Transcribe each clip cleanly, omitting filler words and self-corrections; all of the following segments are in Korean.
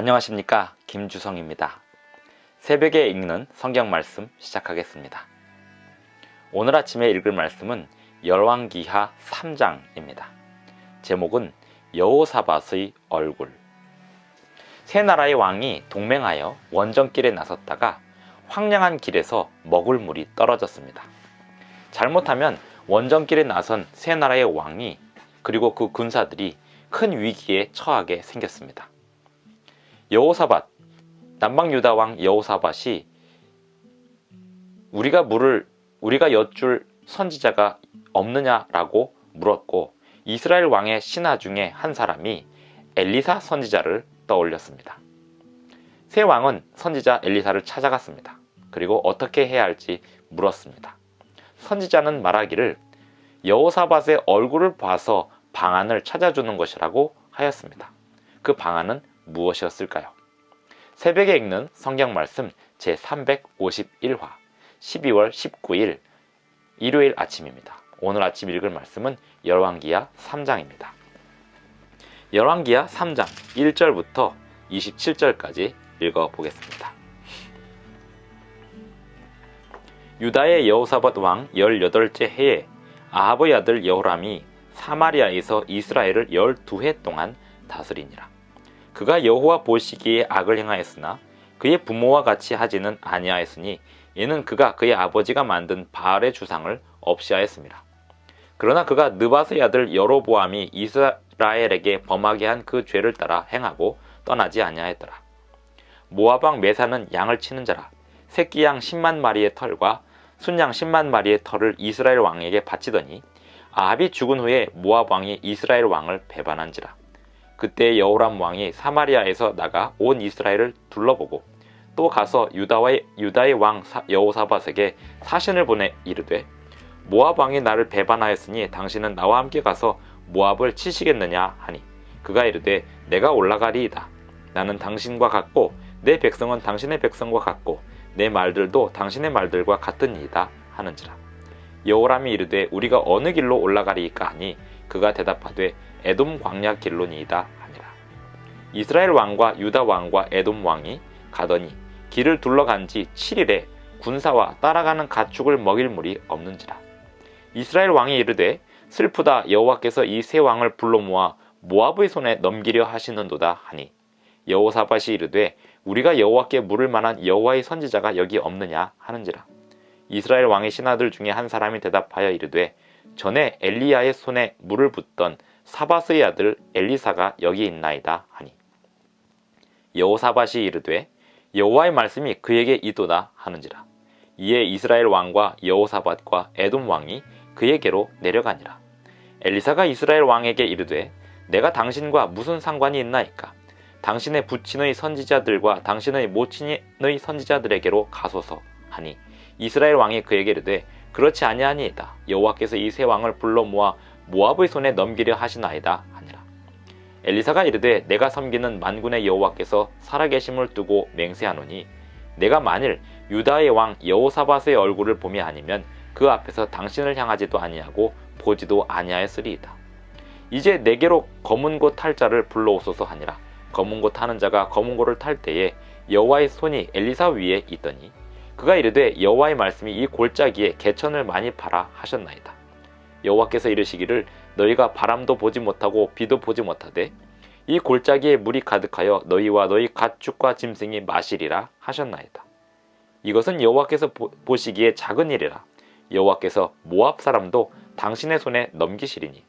안녕하십니까, 김주성입니다. 새벽에 읽는 성경 말씀 시작하겠습니다. 오늘 아침에 읽을 말씀은 열왕기하 3장입니다. 제목은 여호사밧의 얼굴. 세 나라의 왕이 동맹하여 원정길에 나섰다가 황량한 길에서 먹을 물이 떨어졌습니다. 잘못하면 원정길에 나선 세 나라의 왕이 그리고 그 군사들이 큰 위기에 처하게 생겼습니다. 여호사밧, 남방 유다 왕 여호사밧이 우리가 여쭐 선지자가 없느냐라고 물었고, 이스라엘 왕의 신하 중에 한 사람이 엘리사 선지자를 떠올렸습니다. 새 왕은 선지자 엘리사를 찾아갔습니다. 그리고 어떻게 해야 할지 물었습니다. 선지자는 말하기를 여호사밧의 얼굴을 봐서 방안을 찾아주는 것이라고 하였습니다. 그 방안은 무엇이었을까요? 새벽에 읽는 성경 말씀 제351화 12월 19일 일요일 아침입니다. 오늘 아침 읽을 말씀은 열왕기하 3장입니다. 열왕기하 3장 1절부터 27절까지 읽어보겠습니다. 유다의 여호사밧 왕 18째 해에 아합의 아들 여호람이 사마리아에서 이스라엘을 12해 동안 다스리니라. 그가 여호와 보시기에 악을 행하였으나 그의 부모와 같이 하지는 아니하였으니 이는 그가 그의 아버지가 만든 바알의 주상을 없이하였습니다. 그러나 그가 느밧의 아들 여로보암이 이스라엘에게 범하게 한 그 죄를 따라 행하고 떠나지 아니하였더라. 모압 왕 메사는 양을 치는 자라. 새끼 양 10만 마리의 털과 순양 10만 마리의 털을 이스라엘 왕에게 바치더니 아합이 죽은 후에 모압 왕이 이스라엘 왕을 배반한지라. 그때 여호람 왕이 사마리아에서 나가 온 이스라엘을 둘러보고 또 가서 유다의 왕 여호사밧에게 사신을 보내 이르되, 모압 왕이 나를 배반하였으니 당신은 나와 함께 가서 모압을 치시겠느냐 하니, 그가 이르되 내가 올라가리이다. 나는 당신과 같고 내 백성은 당신의 백성과 같고 내 말들도 당신의 말들과 같으니이다 하는지라. 여호람이 이르되 우리가 어느 길로 올라가리이까 하니, 그가 대답하되 에돔 광야 길로니이다 하니라. 이스라엘 왕과 유다 왕과 에돔 왕이 가더니 길을 둘러간 지 7일에 군사와 따라가는 가축을 먹일 물이 없는지라. 이스라엘 왕이 이르되 슬프다, 여호와께서 이 세 왕을 불러 모아 모압의 손에 넘기려 하시는도다 하니, 여호사밧이 이르되 우리가 여호와께 물을 만한 여호와의 선지자가 여기 없느냐 하는지라. 이스라엘 왕의 신하들 중에 한 사람이 대답하여 이르되 전에 엘리야의 손에 물을 붓던 사밧의 아들 엘리사가 여기 있나이다 하니, 여호사밧이 이르되 여호와의 말씀이 그에게 이도다 하는지라. 이에 이스라엘 왕과 여호사밧과 에돔 왕이 그에게로 내려가니라. 엘리사가 이스라엘 왕에게 이르되 내가 당신과 무슨 상관이 있나이까? 당신의 부친의 선지자들과 당신의 모친의 선지자들에게로 가소서 하니, 이스라엘 왕이 그에게 이르되 그렇지 아니하니이다. 여호와께서 이 세 왕을 불러 모아 모압의 손에 넘기려 하시나이다 하니라. 엘리사가 이르되 내가 섬기는 만군의 여호와께서 살아계심을 두고 맹세하노니, 내가 만일 유다의 왕 여호사밧의 얼굴을 봄이 아니면 그 앞에서 당신을 향하지도 아니하고 보지도 아니하였으리이다. 이제 내게로 검은 고 탈 자를 불러오소서 하니라. 검은 고 타는 자가 검은 고를 탈 때에 여호와의 손이 엘리사 위에 있더니, 그가 이르되 여호와의 말씀이 이 골짜기에 개천을 많이 팔아 하셨나이다. 여호와께서 이르시기를 너희가 바람도 보지 못하고 비도 보지 못하되 이 골짜기에 물이 가득하여 너희와 너희 가축과 짐승이 마시리라 하셨나이다. 이것은 여호와께서 보시기에 작은 일이라. 여호와께서 모압 사람도 당신의 손에 넘기시리니,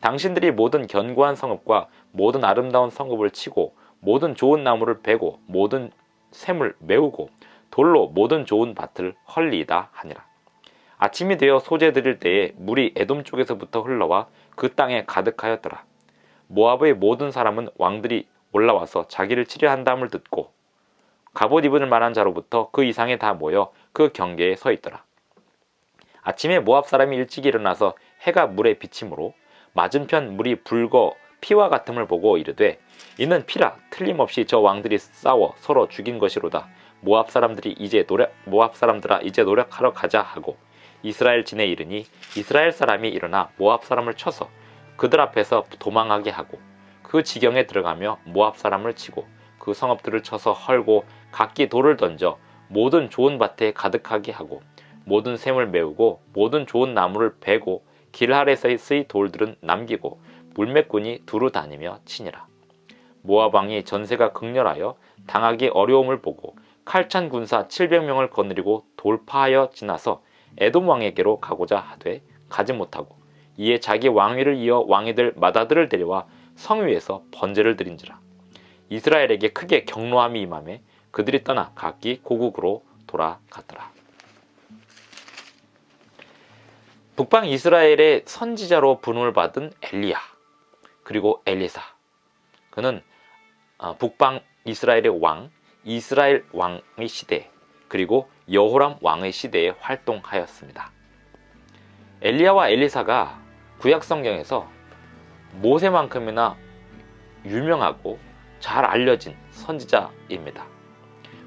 당신들이 모든 견고한 성읍과 모든 아름다운 성읍을 치고 모든 좋은 나무를 베고 모든 샘을 메우고 돌로 모든 좋은 밭을 헐리이다 하니라. 아침이 되어 소재 드릴 때에 물이 에돔 쪽에서부터 흘러와 그 땅에 가득하였더라. 모압의 모든 사람은 왕들이 올라와서 자기를 치려 한다함을 듣고 갑옷 입을 만한 자로부터 그 이상에 다 모여 그 경계에 서 있더라. 아침에 모압 사람이 일찍 일어나서 해가 물에 비치므로 맞은편 물이 붉어 피와 같음을 보고 이르되 이는 피라. 틀림없이 저 왕들이 싸워 서로 죽인 것이로다. 모압 사람들아 이제 노력하러 가자 하고 이스라엘 진에 이르니 이스라엘 사람이 일어나 모압 사람을 쳐서 그들 앞에서 도망하게 하고 그 지경에 들어가며 모압 사람을 치고 그 성읍들을 쳐서 헐고 각기 돌을 던져 모든 좋은 밭에 가득하게 하고 모든 샘을 메우고 모든 좋은 나무를 베고 길 아래서의 돌들은 남기고 물매꾼이 두루 다니며 치니라. 모압 왕이 전세가 극렬하여 당하기 어려움을 보고 칼찬 군사 700명을 거느리고 돌파하여 지나서 에돔 왕에게로 가고자 하되 가지 못하고 이에 자기 왕위를 이어 왕이들 마다들을 데려와 성 위에서 번제를 드린지라. 이스라엘에게 크게 경노함이 임하매 그들이 떠나 각기 고국으로 돌아갔더라. 북방 이스라엘의 선지자로 부름을 받은 엘리야 그리고 엘리사, 그는 북방 이스라엘의 왕, 이스라엘 왕의 시대 그리고 여호람 왕의 시대에 활동하였습니다. 엘리야와 엘리사가 구약 성경에서 모세만큼이나 유명하고 잘 알려진 선지자입니다.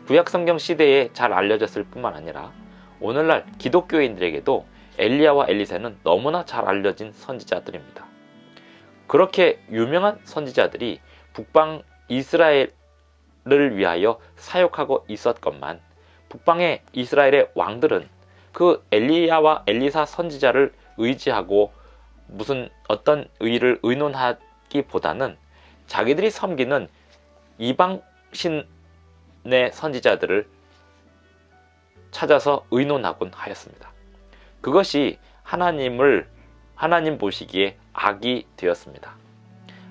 구약 성경 시대에 잘 알려졌을 뿐만 아니라 오늘날 기독교인들에게도 엘리야와 엘리사는 너무나 잘 알려진 선지자들입니다. 그렇게 유명한 선지자들이 북방 이스라엘을 위하여 사역하고 있었건만 북방의 이스라엘의 왕들은 그 엘리야와 엘리사 선지자를 의지하고 무슨 어떤 의를 의논하기보다는 자기들이 섬기는 이방신의 선지자들을 찾아서 의논하곤 하였습니다. 그것이 하나님 보시기에 악이 되었습니다.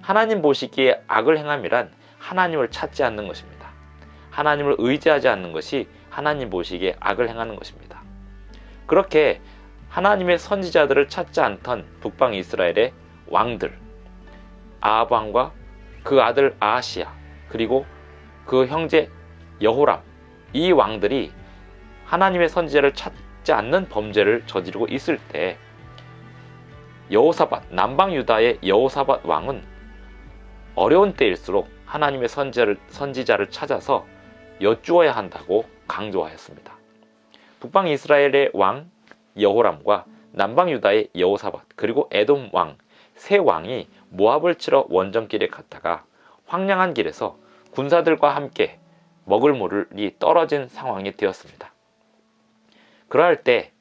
하나님 보시기에 악을 행함이란 하나님을 찾지 않는 것입니다. 하나님을 의지하지 않는 것이 하나님 보시기에 악을 행하는 것입니다. 그렇게 하나님의 선지자들을 찾지 않던 북방 이스라엘의 왕들, 아합 왕과 그 아들 아하시야 그리고 그 형제 여호람, 이 왕들이 하나님의 선지자를 찾지 않는 범죄를 저지르고 있을 때 여호사밧, 남방 유다의 여호사밧 왕은 어려운 때일수록 하나님의 선지자를 찾아서 여쭈어야 한다고 강조하였습니다. 북방 이스라엘의 왕 여호람과 남방 유다의 여호사밧 그리고 에돔 왕 세 왕이 모압을 치러 원정길에 갔다가 황량한 길에서 군사들과 함께 먹을 물이 떨어진 상황이 되었습니다. 그러할 때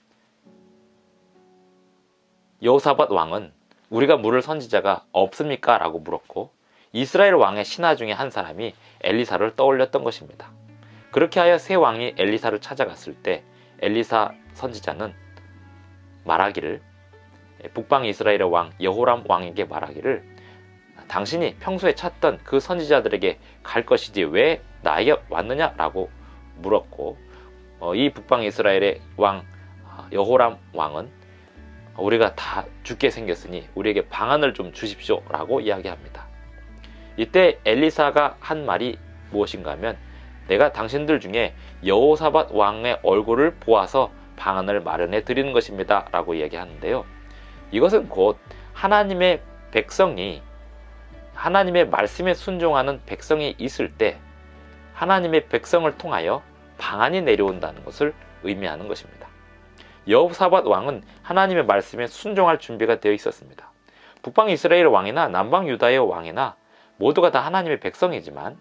여호사밧 왕은 우리가 물을 선지자가 없습니까? 라고 물었고 이스라엘 왕의 신하 중에 한 사람이 엘리사를 떠올렸던 것입니다. 그렇게 하여 세 왕이 엘리사를 찾아갔을 때 엘리사 선지자는 말하기를, 북방 이스라엘의 왕 여호람 왕에게 말하기를, 당신이 평소에 찾던 그 선지자들에게 갈 것이지 왜 나에게 왔느냐라고 물었고, 이 북방 이스라엘의 왕 여호람 왕은 우리가 다 죽게 생겼으니 우리에게 방안을 좀 주십시오 라고 이야기합니다. 이때 엘리사가 한 말이 무엇인가 하면, 내가 당신들 중에 여호사밧 왕의 얼굴을 보아서 방안을 마련해 드리는 것입니다 라고 이야기하는데요, 이것은 곧 하나님의 백성이, 하나님의 말씀에 순종하는 백성이 있을 때 하나님의 백성을 통하여 방안이 내려온다는 것을 의미하는 것입니다. 여호사밧 왕은 하나님의 말씀에 순종할 준비가 되어 있었습니다. 북방 이스라엘 왕이나 남방 유다의 왕이나 모두가 다 하나님의 백성이지만,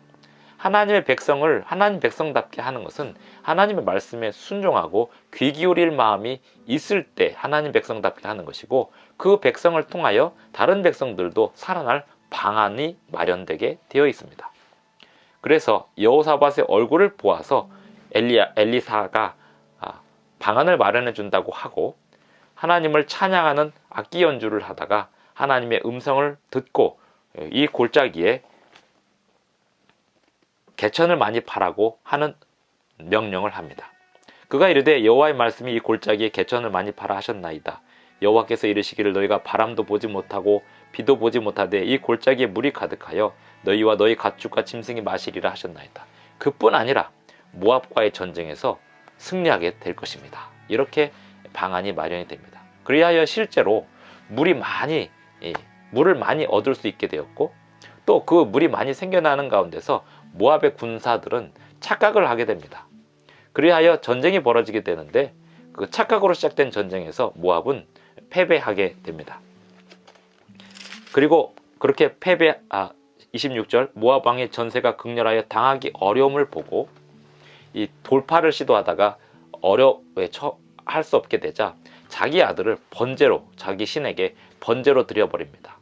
하나님의 백성을 하나님 백성답게 하는 것은 하나님의 말씀에 순종하고 귀 기울일 마음이 있을 때 하나님 백성답게 하는 것이고, 그 백성을 통하여 다른 백성들도 살아날 방안이 마련되게 되어 있습니다. 그래서 여호사밧의 얼굴을 보아서 엘리사가 방안을 마련해 준다고 하고, 하나님을 찬양하는 악기 연주를 하다가 하나님의 음성을 듣고 이 골짜기에 개천을 많이 파라고 하는 명령을 합니다. 그가 이르되, 여호와의 말씀이 이 골짜기에 개천을 많이 파라 하셨나이다. 여호와께서 이르시기를, 너희가 바람도 보지 못하고 비도 보지 못하되 이 골짜기에 물이 가득하여 너희와 너희 가축과 짐승이 마시리라 하셨나이다. 그뿐 아니라 모압과의 전쟁에서 승리하게 될 것입니다. 이렇게 방안이 마련이 됩니다. 그리하여 실제로 물을 많이 얻을 수 있게 되었고, 또 그 물이 많이 생겨나는 가운데서 모압의 군사들은 착각을 하게 됩니다. 그리하여 전쟁이 벌어지게 되는데, 그 착각으로 시작된 전쟁에서 모압은 패배하게 됩니다. 그리고 그렇게 26절 모압 왕의 전세가 극렬하여 당하기 어려움을 보고 이 돌파를 시도하다가 할 수 없게 되자 자기 아들을 번제로 자기 신에게 번제로 드려버립니다.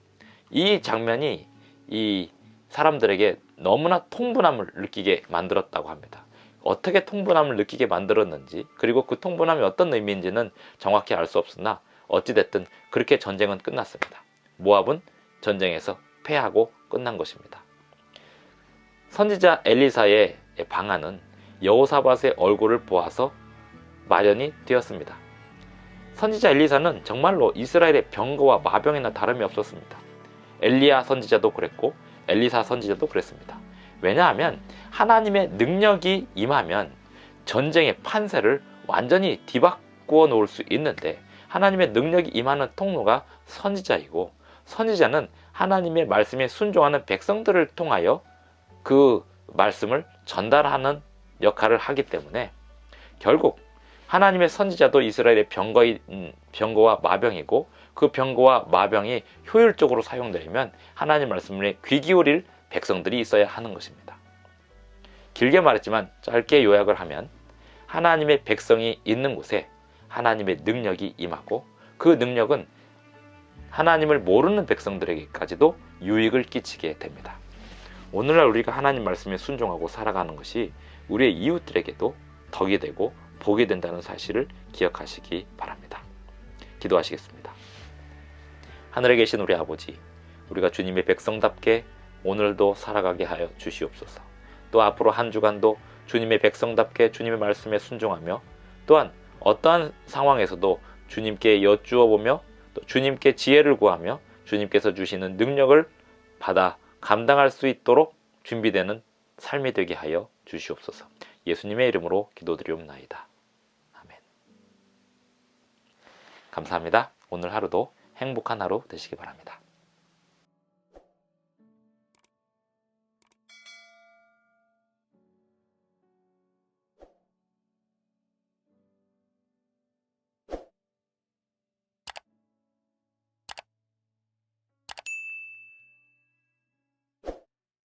이 장면이 이 사람들에게 너무나 통분함을 느끼게 만들었다고 합니다. 어떻게 통분함을 느끼게 만들었는지 그리고 그 통분함이 어떤 의미인지는 정확히 알 수 없으나 어찌됐든 그렇게 전쟁은 끝났습니다. 모압은 전쟁에서 패하고 끝난 것입니다. 선지자 엘리사의 방안은 여호사밧의 얼굴을 보아서 마련이 되었습니다. 선지자 엘리사는 정말로 이스라엘의 병거와 마병이나 다름이 없었습니다. 엘리야 선지자도 그랬고 엘리사 선지자도 그랬습니다. 왜냐하면 하나님의 능력이 임하면 전쟁의 판세를 완전히 뒤바꾸어 놓을 수 있는데 하나님의 능력이 임하는 통로가 선지자이고 선지자는 하나님의 말씀에 순종하는 백성들을 통하여 그 말씀을 전달하는 역할을 하기 때문에 결국 하나님의 선지자도 이스라엘의 병거와 마병이고 그 병거와 마병이 효율적으로 사용되려면 하나님 말씀에 귀 기울일 백성들이 있어야 하는 것입니다. 길게 말했지만 짧게 요약을 하면 하나님의 백성이 있는 곳에 하나님의 능력이 임하고 그 능력은 하나님을 모르는 백성들에게까지도 유익을 끼치게 됩니다. 오늘날 우리가 하나님 말씀에 순종하고 살아가는 것이 우리의 이웃들에게도 덕이 되고 복이 된다는 사실을 기억하시기 바랍니다. 기도하시겠습니다. 하늘에 계신 우리 아버지, 우리가 주님의 백성답게 오늘도 살아가게 하여 주시옵소서. 또 앞으로 한 주간도 주님의 백성답게 주님의 말씀에 순종하며 또한 어떠한 상황에서도 주님께 여쭈어 보며 또 주님께 지혜를 구하며 주님께서 주시는 능력을 받아 감당할 수 있도록 준비되는 삶이 되게 하여 주시옵소서. 예수님의 이름으로 기도드리옵나이다. 아멘. 감사합니다. 오늘 하루도 행복한 하루 되시기 바랍니다.